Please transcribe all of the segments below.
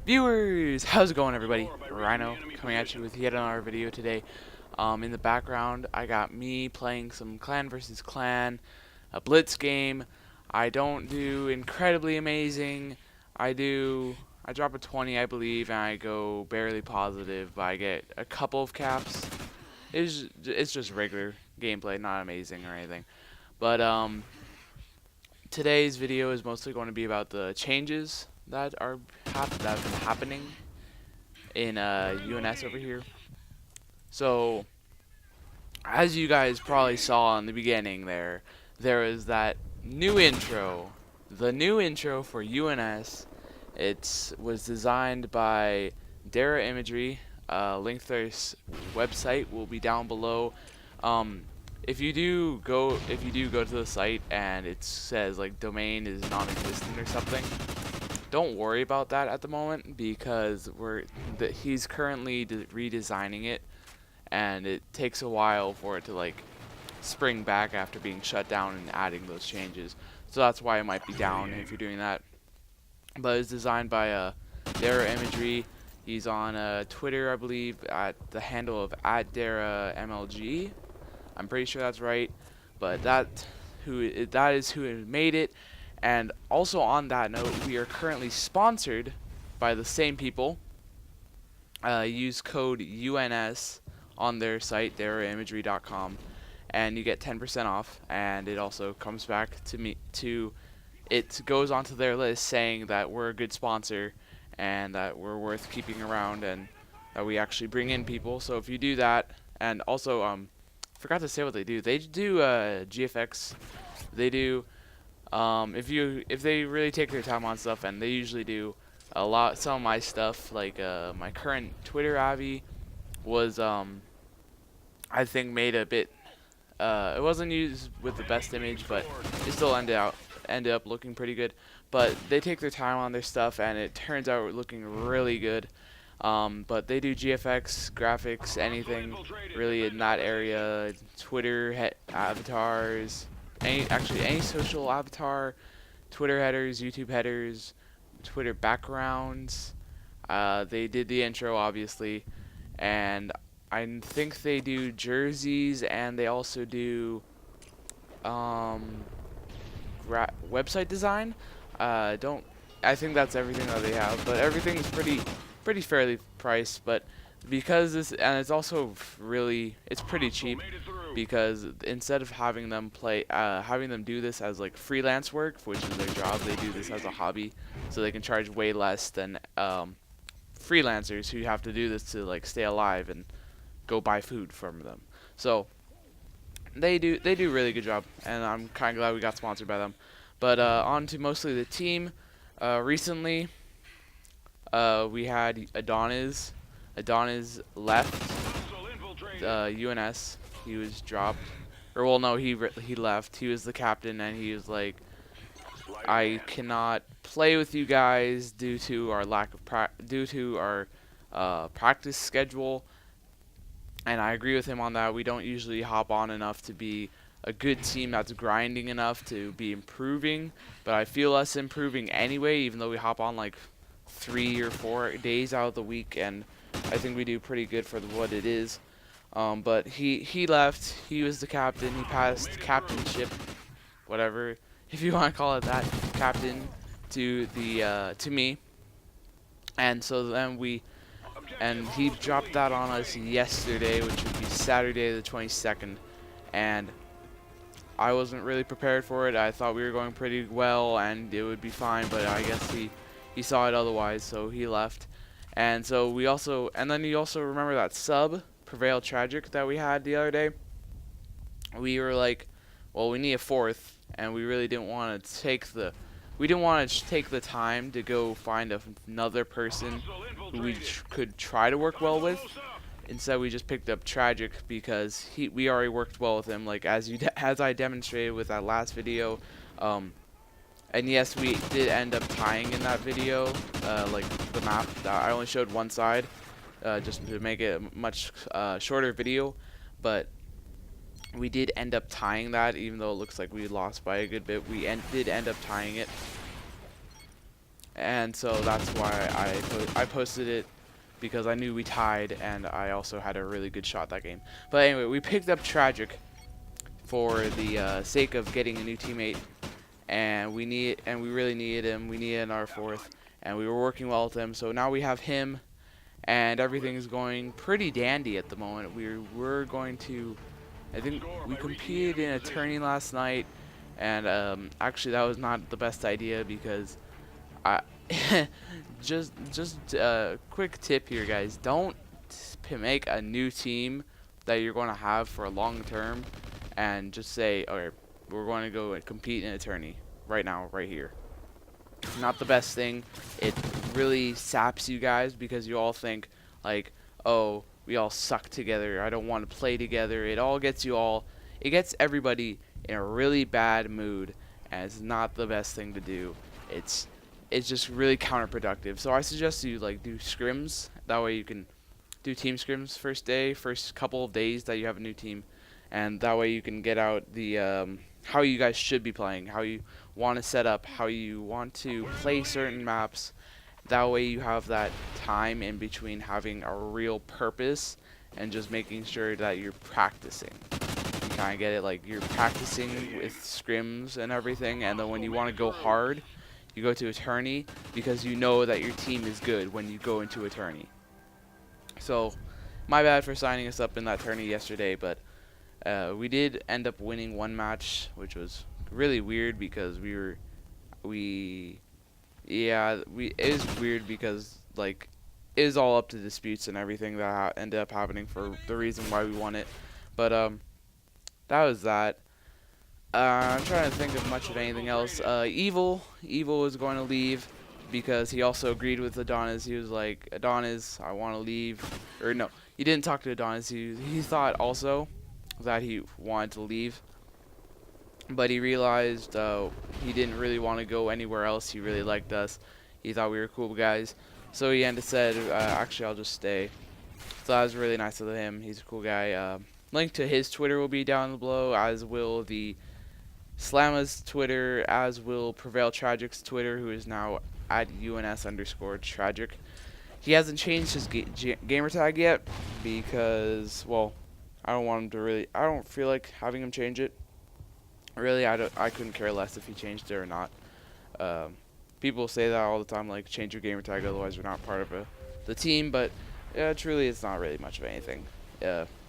Viewers, how's it going, everybody? Rhino coming at you with yet another video today. In the background, I got me playing some clan versus clan, a blitz game. I don't do incredibly amazing. I drop a 20, I believe, and I go barely positive, but I get a couple of caps. It's just regular gameplay, not amazing or anything. But today's video is mostly going to be about the changes that that have been happening in UnS over here. So, as you guys probably saw in the beginning there is that new intro. The new intro for UnS. It was designed by Dara Imagery. Link to their website will be down below. If you do go to the site and it says like domain is non-existent or something, don't worry about that at the moment because he's currently redesigning it, and it takes a while for it to like spring back after being shut down and adding those changes. So that's why it might be down if you're doing that. But it's designed by Dara Imagery. He's on Twitter, I believe, at the handle of @DaraMLG. I'm pretty sure that's right. But that is who made it. And also on that note, we are currently sponsored by the same people. Use code UNS on their site, daraimagery.com, and you get 10% off. And it also comes back to me it goes onto their list saying that we're a good sponsor and that we're worth keeping around and that we actually bring in people. So if you do that, and also forgot to say what they do. They do GFX. They do if they really take their time on stuff, and they usually do some of my stuff, like my current Twitter Avi was I think made a bit it wasn't used with the best image, but it still ended up looking pretty good. But they take their time on their stuff and it turns out looking really good. But they do GFX, graphics, anything really in that area, Twitter avatars, any social avatar, Twitter headers, YouTube headers, Twitter backgrounds. They did the intro, obviously, and I think they do jerseys, and they also do website design. I think that's everything that they have, but everything's pretty fairly priced. But because it's also it's pretty cheap, because instead of having them do this as like freelance work, which is their job, they do this as a hobby, so they can charge way less than freelancers who have to do this to like stay alive and go buy food from them. So they do really good job, and I'm kind of glad we got sponsored by them. But on to mostly the team. Recently, we had Adonis. Adonis left UNS. He was dropped, or well, no, he left. He was the captain, and he was like, I cannot play with you guys due to our practice schedule. And I agree with him on that. We don't usually hop on enough to be a good team that's grinding enough to be improving, but I feel us improving anyway, even though we hop on like 3 or 4 days out of the week, and I think we do pretty good for what it is. But he left. He was the captain. He passed captainship, whatever, if you want to call it that, captain to me. And so then he dropped that on us yesterday, which would be Saturday the 22nd, and I wasn't really prepared for it. I thought we were going pretty well and it would be fine, but I guess he saw it otherwise, so he left. And so then you also remember that sub, Prevail Tragic, that we had the other day? We were like, well, we need a fourth, and we really didn't want to take the time to go find another person who we could try to work well with. Instead, we just picked up Tragic because we already worked well with him, like as I demonstrated with that last video. And yes, we did end up tying in that video, like the map. I only showed one side, just to make it a much shorter video, but we did end up tying that, even though it looks like we lost by a good bit. We did end up tying it. and so that's why I posted it, because I knew we tied, and I also had a really good shot that game. But anyway, we picked up Tragic for the sake of getting a new teammate, and we really needed him. We needed an R4th, and we were working well with him. So now we have him, and everything is going pretty dandy at the moment. We're going to, I think we competed in a tourney last night, and actually that was not the best idea, because I just a quick tip here, guys. Don't make a new team that you're going to have for a long term and just say, okay, we're going to go and compete in a tourney right now, right here. Not the best thing. It really saps you guys, because you all think like, oh, we all suck together, I don't want to play together. It gets everybody in a really bad mood, and it's not the best thing to do. It's just really counterproductive. So I suggest you like do scrims. That way you can do team scrims first couple of days that you have a new team, and that way you can get out the how you guys should be playing, how you want to set up, how you want to play certain maps. That way you have that time in between having a real purpose and just making sure that you're practicing. You kind of get it, like you're practicing with scrims and everything, and then when you want to go hard, you go to a tourney, because you know that your team is good when you go into a tourney. So, my bad for signing us up in that tourney yesterday, but we did end up winning one match, which was really weird, because it is weird because like it is all up to disputes and everything that ended up happening for the reason why we won it. But that was that. I'm trying to think of much of anything else. Evil was going to leave, because he also agreed with Adonis. He was like, Adonis, I want to leave. Or no, he didn't talk to Adonis. He thought also that he wanted to leave, but he realized he didn't really want to go anywhere else. He really liked us. He thought we were cool guys. So he said, actually, I'll just stay. So that was really nice of him. He's a cool guy. Link to his Twitter will be down below, as will the Slamma's Twitter, as will Prevail Tragic's Twitter, who is now at UNS_Tragic. He hasn't changed his gamer tag yet, because, well, I don't feel like having him change it. Really, I couldn't care less if he changed it or not. People say that all the time, like, change your gamer tag, otherwise you're not part of the team, but truly it's not really much of anything.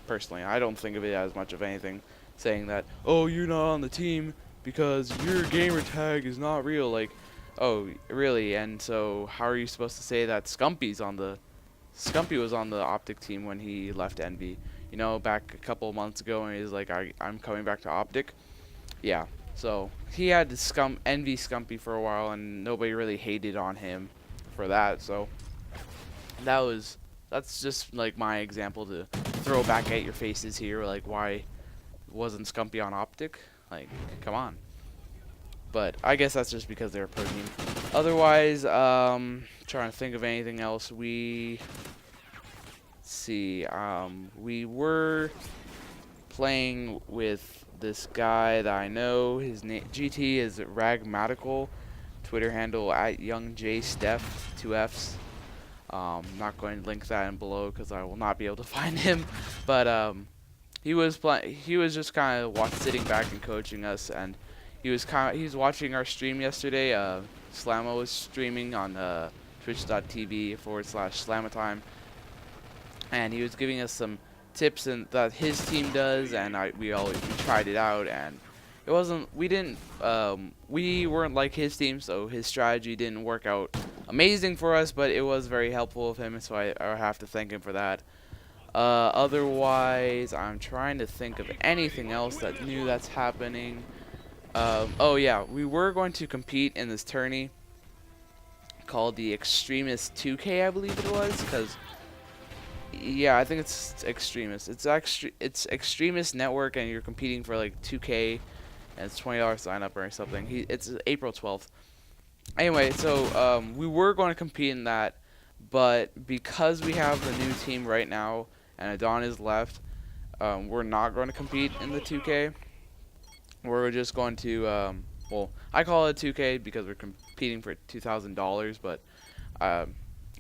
Personally, I don't think of it as much of anything, saying that, oh, you're not on the team because your gamer tag is not real. Like, oh, really? And so how are you supposed to say that Scumpy was on the Optic team when he left Envy? You know, back a couple of months ago, and he's like, I'm coming back to Optic. Yeah, so he had to Envy Scumpy for a while, and nobody really hated on him for that. So that's just like my example to throw back at your faces here. Like, why wasn't Scumpy on Optic? Like, come on. But I guess that's just because they're a pro team. Otherwise, trying to think of anything else. Let's see. We were playing with this guy that I know. His name GT is Ragmatical. Twitter handle at YoungJSteph, 2 Fs. Not going to link that in below because I will not be able to find him. But he was just kind of sitting back and coaching us, and he was watching our stream yesterday. Slamma was streaming on twitch.tv/SlammaTime, and he was giving us some tips that his team does, and we tried it out, and we weren't like his team, so his strategy didn't work out amazing for us, but it was very helpful of him, so I have to thank him for that. Otherwise, I'm trying to think of anything else that's happening. Oh yeah, we were going to compete in this tourney called the Extremist 2K, I believe it was, because yeah, I think it's Extremist. It's Extremist Network, and you're competing for like 2K, and it's $20 sign up or something. It's April 12th. Anyway, so we were going to compete in that, but because we have the new team right now and Adon is left, we're not going to compete in the 2K. We're just going to well, I call it 2K because we're competing for $2,000, but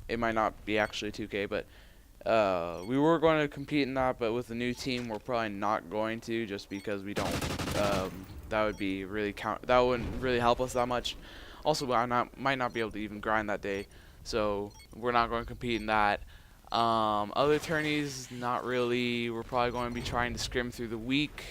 it might not be actually 2K. But we were going to compete in that, but with the new team, we're probably not going to, just because we don't. That would be really that wouldn't really help us that much. Also, might not be able to even grind that day, so we're not going to compete in that. Other tourneys, not really. We're probably going to be trying to scrim through the week.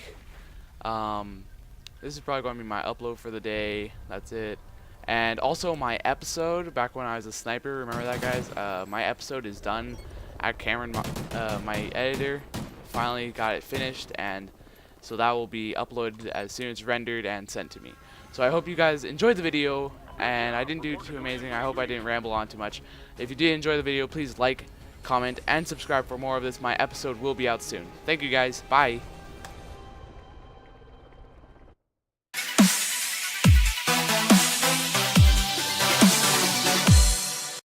This is probably going to be my upload for the day. That's it. And also my episode, back when I was a sniper, remember that, guys? My episode is done at Cameron, my editor. Finally got it finished, and so that will be uploaded as soon as it's rendered and sent to me. So I hope you guys enjoyed the video, and I didn't do too amazing. I hope I didn't ramble on too much. If you did enjoy the video, please like, comment, and subscribe for more of this. My episode will be out soon. Thank you, guys. Bye.